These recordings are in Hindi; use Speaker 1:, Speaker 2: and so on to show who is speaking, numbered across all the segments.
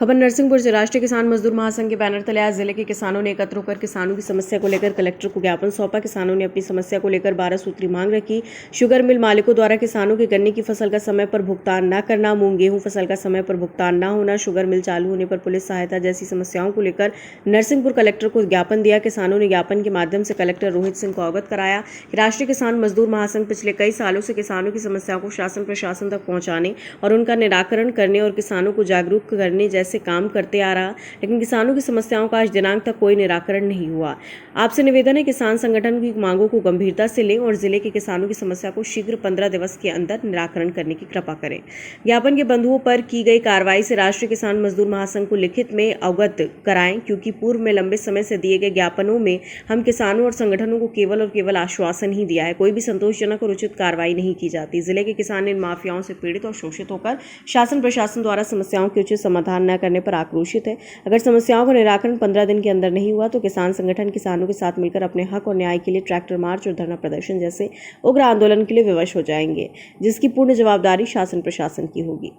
Speaker 1: खबर नरसिंहपुर से। राष्ट्रीय किसान मजदूर महासंघ के बैनर तले आज जिले के किसानों ने एकत्र होकर किसानों की समस्या को लेकर कलेक्टर को ज्ञापन सौंपा। किसानों ने अपनी समस्या को लेकर 12 सूत्री मांग रखी। शुगर मिल मालिकों द्वारा किसानों की गन्ने की फसल का समय पर भुगतान न करना, मूंग गेहूं फसल का समय पर भुगतान न होना, शुगर मिल चालू होने पर पुलिस सहायता जैसी समस्याओं को लेकर नरसिंहपुर कलेक्टर को ज्ञापन दिया। किसानों ने ज्ञापन के माध्यम से कलेक्टर रोहित सिंह को अवगत कराया कि राष्ट्रीय किसान मजदूर महासंघ पिछले कई सालों से किसानों की समस्याओं को शासन प्रशासन तक पहुंचाने और उनका निराकरण करने और किसानों को जागरूक करने जैसे काम करते आ रहा, लेकिन किसानों की समस्याओं का आज दिनांक तक कोई निराकरण नहीं हुआ। आपसे निवेदन है किसान संगठन की मांगों को गंभीरता से लें और जिले के किसानों की समस्या को शीघ्र 15 दिवस के अंदर निराकरण करने की कृपा करें। ज्ञापन के बंधुओं पर की गई कार्रवाई से राष्ट्रीय किसान मजदूर महासंघ को लिखित में अवगत कराएं, क्योंकि पूर्व में लंबे समय से दिए गए ज्ञापनों में हम किसानों और संगठनों को केवल और केवल आश्वासन ही दिया है, कोई भी संतोषजनक और उचित कार्रवाई नहीं की जाती। जिले के किसान इन माफियाओं से पीड़ित और शोषित होकर शासन प्रशासन द्वारा समस्याओं के उचित समाधान न करने पर आक्रोशित है। अगर समस्याओं का निराकरण 15 दिन के अंदर नहीं हुआ तो किसान संगठन किसानों के साथ मिलकर अपने हक और न्याय के लिए ट्रैक्टर मार्च और धरना प्रदर्शन जैसे उग्र आंदोलन के लिए विवश हो जाएंगे, जिसकी पूर्ण जवाबदारी शासन प्रशासन की होगी।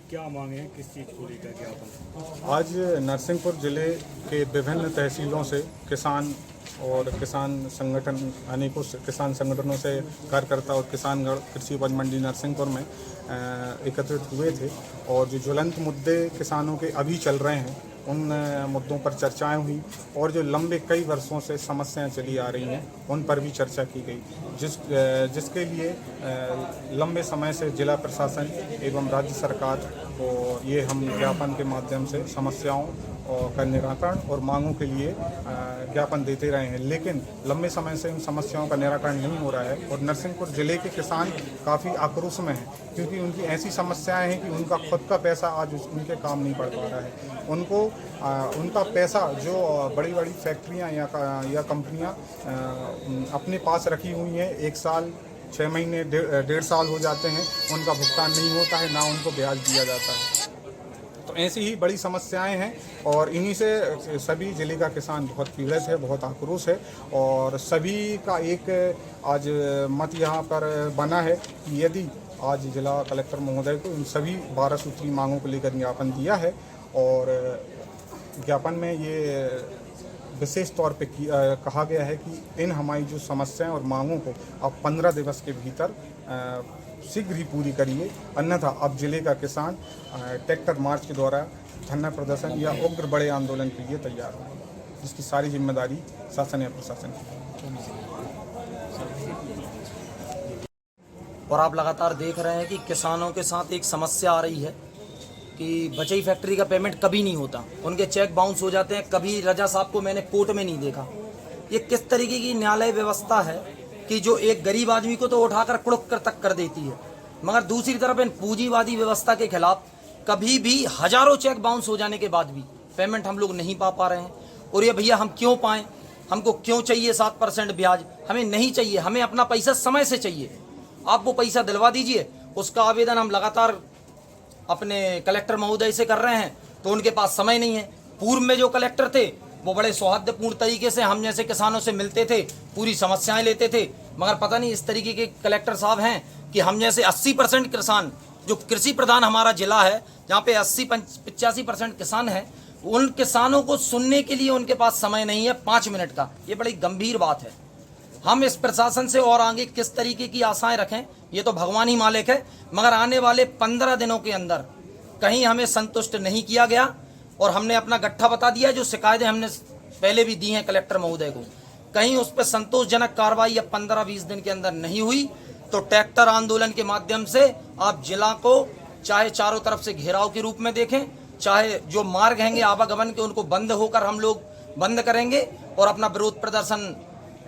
Speaker 2: क्या मांगे हैं, किस चीज़ को लेकर ज्ञापन?
Speaker 3: आज नरसिंहपुर जिले के विभिन्न तहसीलों से किसान और किसान संगठन अनेकों किसान संगठनों से कार्यकर्ता और किसानगढ़ कृषि उपज मंडी नरसिंहपुर में एकत्रित हुए थे और जो ज्वलंत मुद्दे किसानों के अभी चल रहे हैं उन मुद्दों पर चर्चाएं हुई और जो लंबे कई वर्षों से समस्याएं चली आ रही हैं उन पर भी चर्चा की गई, जिसके लिए लंबे समय से जिला प्रशासन एवं राज्य सरकार को ये हम ज्ञापन के माध्यम से समस्याओं का निराकरण और मांगों के लिए ज्ञापन देते रहे हैं, लेकिन लंबे समय से इन समस्याओं का निराकरण नहीं हो रहा है और नरसिंहपुर जिले के किसान काफ़ी आक्रोश में हैं, क्योंकि उनकी ऐसी समस्याएं हैं कि उनका खुद का पैसा आज उनके काम नहीं पड़ पा रहा है। उनको उनका पैसा जो बड़ी बड़ी फैक्ट्रियां या कंपनियां अपने पास रखी हुई हैं, 1 साल 6 महीने 1.5 साल हो जाते हैं, उनका भुगतान नहीं होता है, ना उनको ब्याज दिया जाता है। तो ऐसी ही बड़ी समस्याएं हैं और इन्हीं से सभी जिले का किसान बहुत पीड़ित है, बहुत आक्रोश है और सभी का एक आज मत यहाँ पर बना है कि यदि आज जिला कलेक्टर महोदय को इन सभी 12 सूत्री मांगों को लेकर ज्ञापन दिया है और ज्ञापन में ये विशेष तौर पे कहा गया है कि इन हमारी जो समस्याएं और मांगों को अब 15 दिवस के भीतर शीघ्र ही पूरी करिए, अन्यथा अब जिले का किसान ट्रैक्टर मार्च के द्वारा धरना प्रदर्शन या उग्र बड़े आंदोलन के लिए तैयार हो, जिसकी सारी जिम्मेदारी शासन या प्रशासन की।
Speaker 4: और आप लगातार देख रहे हैं कि किसानों के साथ एक समस्या आ रही है कि बचई फैक्ट्री का पेमेंट कभी नहीं होता, उनके चेक बाउंस हो जाते हैं। कभी रजा साहब को मैंने कोर्ट में नहीं देखा। ये किस तरीके की न्यायालय व्यवस्था है कि जो एक गरीब आदमी को तो उठाकर कुड़क कर तक कर देती है, मगर दूसरी तरफ इन पूंजीवादी व्यवस्था के खिलाफ कभी भी हजारों चेक बाउंस हो जाने के बाद भी पेमेंट हम लोग नहीं पा रहे हैं। और ये भैया हम क्यों पाएं? हमको क्यों चाहिए 7% ब्याज? हमें नहीं चाहिए, हमें अपना पैसा समय से चाहिए। आप वो पैसा दिलवा दीजिए। उसका आवेदन हम लगातार अपने कलेक्टर महोदय से कर रहे हैं, तो उनके पास समय नहीं है। पूर्व में जो कलेक्टर थे वो बड़े सौहार्दपूर्ण तरीके से हम जैसे किसानों से मिलते थे, पूरी समस्याएं लेते थे, मगर पता नहीं इस तरीके के कलेक्टर साहब हैं कि हम जैसे 80% किसान, जो कृषि प्रधान हमारा जिला है जहाँ पे 80-85% किसान हैं, उन किसानों को सुनने के लिए उनके पास समय नहीं है 5 मिनट का। ये बड़ी गंभीर बात है। हम इस प्रशासन से और आगे किस तरीके की आशाएं रखें ये तो भगवान ही मालिक है, मगर आने वाले 15 दिनों के अंदर कहीं हमें संतुष्ट नहीं किया गया और हमने अपना गट्ठा बता दिया। जो शिकायतें हमने पहले भी दी हैं कलेक्टर महोदय को, कहीं उस पर संतोषजनक कार्रवाई या 15-20 दिन के अंदर नहीं हुई तो ट्रैक्टर आंदोलन के माध्यम से आप जिला को चाहे चारों तरफ से घेराव के रूप में देखें, चाहे जो मार्ग हैंगे आवागमन के उनको बंद होकर हम लोग बंद करेंगे और अपना विरोध प्रदर्शन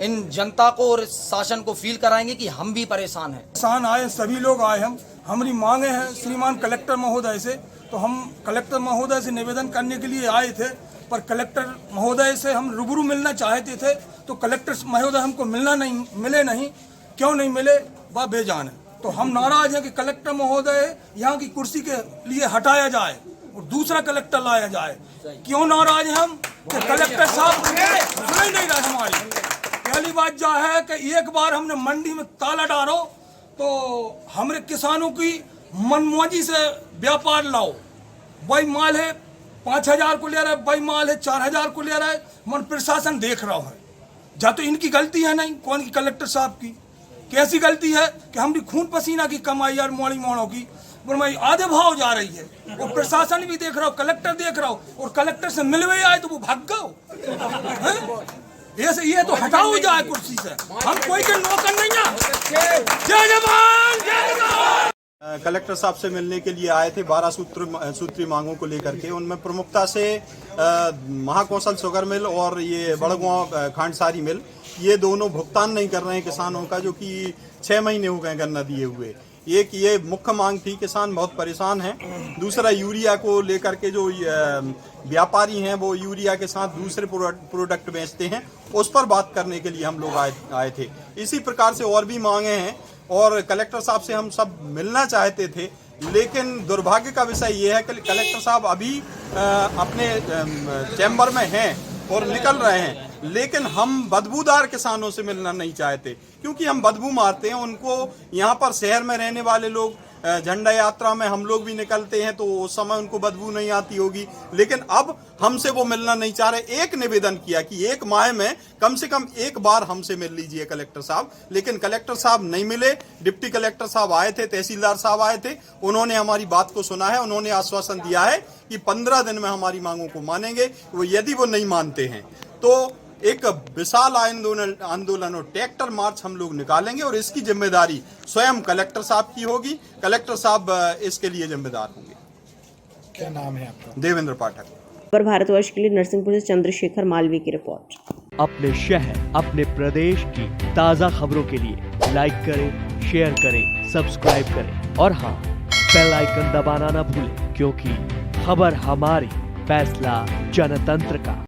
Speaker 4: इन जनता को और शासन को फील कराएंगे कि हम भी परेशान हैं।
Speaker 5: किसान आए, सभी लोग आए, हमारी मांगे हैं श्रीमान कलेक्टर महोदय से, तो हम कलेक्टर महोदय से निवेदन करने के लिए आए थे, पर कलेक्टर महोदय से हम रूबरू मिलना चाहते थे तो कलेक्टर महोदय हमको मिले नहीं। क्यों नहीं मिले वह बेजान है। तो हम नाराज हैं कि कलेक्टर महोदय यहाँ की कुर्सी के लिए हटाया जाए और दूसरा कलेक्टर लाया जाए। क्यों नाराज हैं हम कि कलेक्टर साहब सुन नहीं रहे हमारी। पहली बात जो है कि एक बार हमने मंडी में ताला डालो तो हमारे किसानों की मनमौजी से व्यापार लाओ, वही माल है 5,000 को ले रहा है, बेईमान है 4,000 को ले रहा है। मन प्रशासन देख रहा है, या तो इनकी गलती है नहीं, कौन की कलेक्टर साहब की कैसी गलती है कि हमारी खून पसीना की कमाई यार मोड़ी मोड़ों की बुरमाई आधे भाव जा रही है। वो प्रशासन भी देख रहा हो, कलेक्टर देख रहा हो, और कलेक्टर से मिलवे आए तो वो भाग गए। ये तो हटाओ जाए कुर्सी से, हम कोई के नौकर नहीं है। जय जवान जय किसान।
Speaker 6: कलेक्टर साहब से मिलने के लिए आए थे 12 सूत्री मांगों को लेकर के। उनमें प्रमुखता से महाकौशल शुगर मिल और ये बड़गांव खांडसारी मिल, ये दोनों भुगतान नहीं कर रहे हैं किसानों का, जो कि 6 महीने हो गए गन्ना दिए हुए। एक ये मुख्य मांग थी, किसान बहुत परेशान हैं। दूसरा यूरिया को लेकर के जो व्यापारी हैं वो यूरिया के साथ दूसरे प्रोडक्ट बेचते हैं, उस पर बात करने के लिए हम लोग आए थे। इसी प्रकार से और भी मांगे हैं और कलेक्टर साहब से हम सब मिलना चाहते थे, लेकिन दुर्भाग्य का विषय ये है कि कलेक्टर साहब अभी अपने चैम्बर में हैं और निकल रहे हैं, लेकिन हम बदबूदार किसानों से मिलना नहीं चाहते, क्योंकि हम बदबू मारते हैं उनको। यहाँ पर शहर में रहने वाले लोग झंडा यात्रा में हम लोग भी निकलते हैं तो उस समय उनको बदबू नहीं आती होगी, लेकिन अब हमसे वो मिलना नहीं चाह रहे। एक निवेदन किया कि 1 माह में कम से कम एक बार हमसे मिल लीजिए कलेक्टर साहब, लेकिन कलेक्टर साहब नहीं मिले। डिप्टी कलेक्टर साहब आए थे, तहसीलदार साहब आए थे, उन्होंने हमारी बात को सुना है। उन्होंने आश्वासन दिया है कि 15 दिन में हमारी मांगों को मानेंगे। वो यदि वो नहीं मानते हैं तो एक विशाल आंदोलन और ट्रैक्टर मार्च हम लोग निकालेंगे और इसकी जिम्मेदारी स्वयं कलेक्टर साहब की होगी। कलेक्टर साहब इसके लिए जिम्मेदार होंगे।
Speaker 2: क्या नाम है आपका?
Speaker 6: देवेंद्र पाठक।
Speaker 1: पर भारतवर्ष के लिए नरसिंहपुर से चंद्रशेखर मालवीय की रिपोर्ट।
Speaker 7: अपने शहर, अपने प्रदेश की ताज़ा खबरों के लिए लाइक करें, शेयर करें, सब्सक्राइब करें और हाँ, बेल आइकन दबाना ना भूलें, क्योंकि खबर हमारी, फैसला जनतंत्र का।